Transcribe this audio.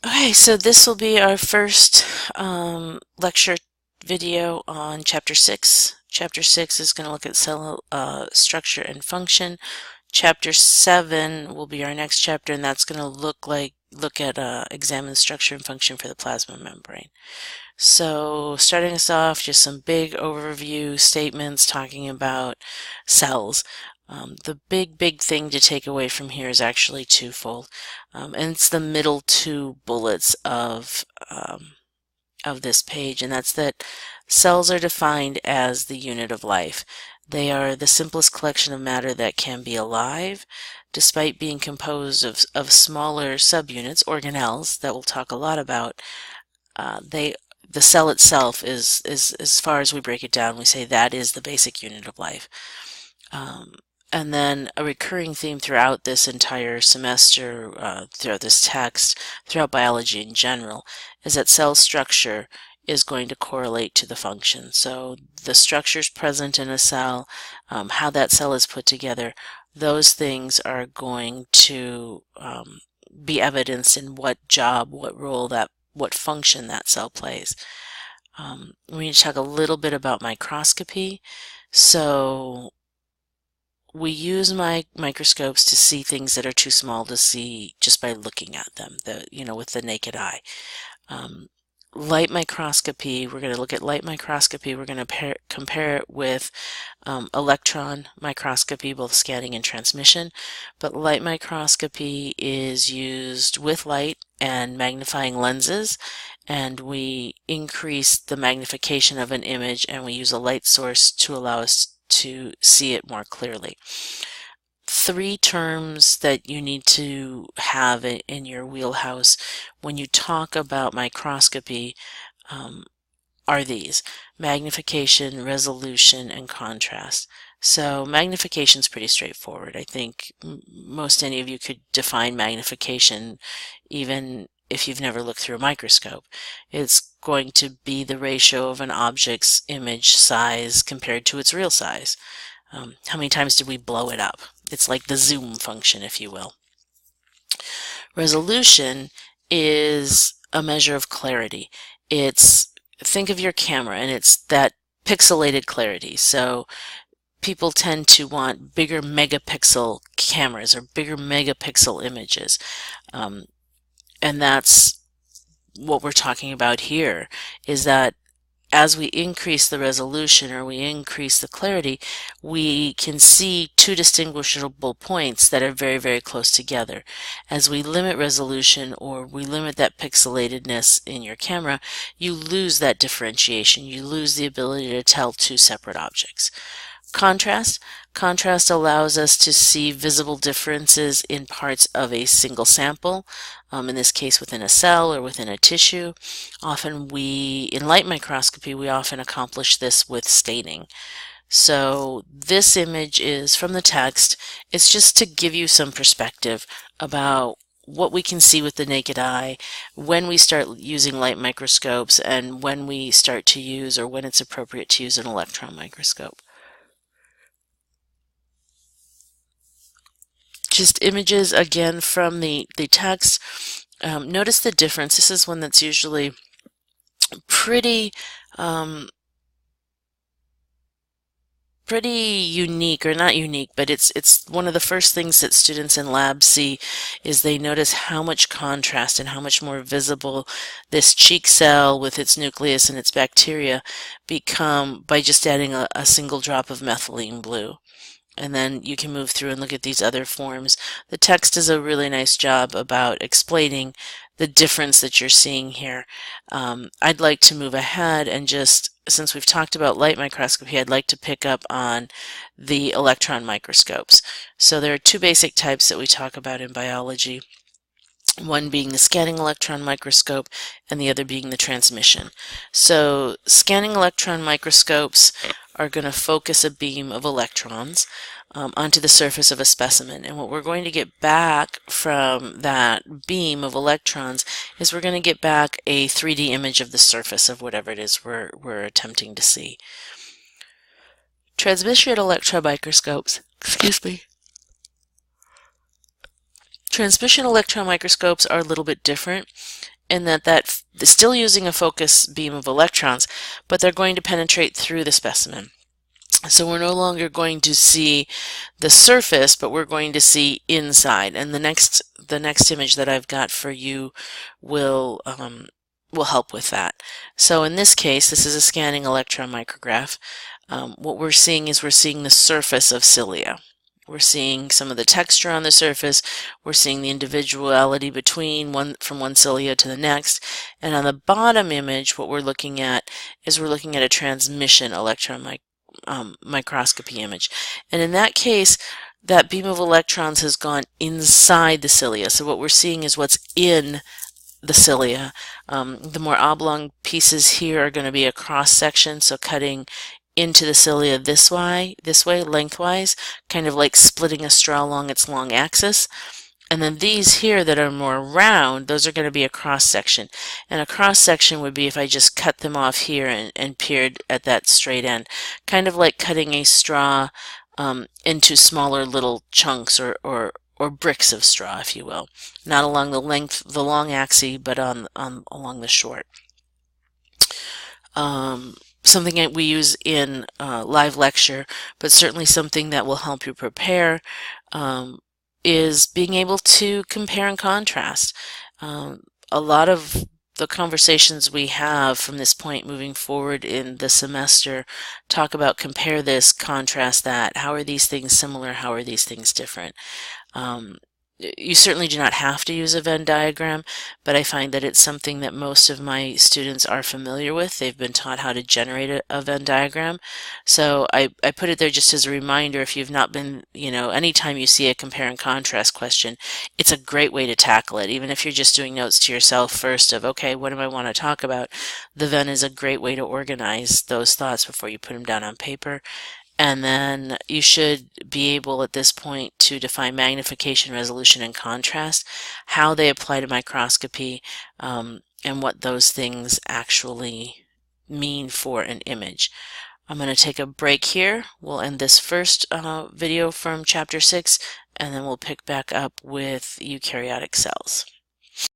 Okay, so this will be our first lecture video on Chapter 6. Chapter 6 is going to look at cell structure and function. Chapter 7 will be our next chapter, and that's going to look at examine the structure and function for the plasma membrane. So starting us off, just some big overview statements talking about cells. The big thing to take away from here is actually twofold, and it's the middle two bullets of this page, and that's that cells are defined as the unit of life. They are the simplest collection of matter that can be alive, despite being composed of smaller subunits, organelles, that we'll talk a lot about. The cell itself is, as far as we break it down, we say that is the basic unit of life. And then a recurring theme throughout this entire semester, throughout this text, throughout biology in general, is that cell structure is going to correlate to the function. So the structures present in a cell, how that cell is put together, those things are going to be evidenced in what job, what role, what function that cell plays. We need to talk a little bit about microscopy. So we use microscopes to see things that are too small to see just by looking at them, with the naked eye. Light microscopy, we're going to look at light microscopy. We're going to compare it with electron microscopy, both scanning and transmission. But light microscopy is used with light and magnifying lenses, and we increase the magnification of an image, and we use a light source to allow us to see it more clearly. Three terms that you need to have in your wheelhouse when you talk about microscopy are these: magnification, resolution, and contrast. So magnification is pretty straightforward. I think most any of you could define magnification even if you've never looked through a microscope. It's going to be the ratio of an object's image size compared to its real size. How many times did we blow it up? It's like the zoom function, if you will. Resolution is a measure of clarity. Think of your camera, and it's that pixelated clarity. So people tend to want bigger megapixel cameras or bigger megapixel images. And that's what we're talking about here, is that as we increase the resolution or we increase the clarity, we can see two distinguishable points that are very close together. As we limit resolution or we limit that pixelatedness in your camera, you lose that differentiation. You lose the ability to tell two separate objects. Contrast allows us to see visible differences in parts of a single sample, in this case within a cell or within a tissue. Often in light microscopy, we often accomplish this with staining. So this image is from the text. It's just to give you some perspective about what we can see with the naked eye, when we start using light microscopes, and when we start to use, or when it's appropriate to use, an electron microscope. Just images again from the text. Notice the difference. This is one that's usually pretty unique, or not unique, but it's one of the first things that students in labs see, is they notice how much contrast and how much more visible this cheek cell with its nucleus and its bacteria become by just adding a single drop of methylene blue. And then you can move through and look at these other forms. The text does a really nice job about explaining the difference that you're seeing here. I'd like to move ahead and just, since we've talked about light microscopy, I'd like to pick up on the electron microscopes. So there are two basic types that we talk about in biology. One being the scanning electron microscope and the other being the transmission. So scanning electron microscopes are going to focus a beam of electrons onto the surface of a specimen. And what we're going to get back from that beam of electrons is we're going to get back a 3D image of the surface of whatever it is we're attempting to see. Transmission electron microscopes, Transmission electron microscopes are a little bit different. in that still using a focus beam of electrons, but they're going to penetrate through the specimen. So we're no longer going to see the surface, but we're going to see inside. And the next image that I've got for you will help with that. So in this case, this is a scanning electron micrograph. What we're seeing is we're seeing the surface of cilia. We're seeing some of the texture on the surface. We're seeing the individuality between from one cilia to the next. And on the bottom image, what we're looking at is we're looking at a transmission electron microscopy image. And in that case, that beam of electrons has gone inside the cilia. So what we're seeing is what's in the cilia. The more oblong pieces here are going to be a cross section, so cutting into the cilia this way, lengthwise, kind of like splitting a straw along its long axis. And then these here that are more round, those are going to be a cross section. And a cross section would be if I just cut them off here and peered at that straight end, kind of like cutting a straw into smaller little chunks or bricks of straw, if you will, not along the long axis, but along the short. Something that we use in live lecture, but certainly something that will help you prepare, is being able to compare and contrast. A lot of the conversations we have from this point moving forward in the semester talk about compare this, contrast that. How are these things similar? How are these things different? You certainly do not have to use a Venn diagram, but I find that it's something that most of my students are familiar with. They've been taught how to generate a Venn diagram. So I put it there just as a reminder, if you've not been, anytime you see a compare and contrast question, it's a great way to tackle it. Even if you're just doing notes to yourself first of, okay, what do I want to talk about? The Venn is a great way to organize those thoughts before you put them down on paper. And then you should be able at this point to define magnification, resolution, and contrast, how they apply to microscopy, and what those things actually mean for an image. I'm going to take a break here. We'll end this first video from Chapter 6, and then we'll pick back up with eukaryotic cells.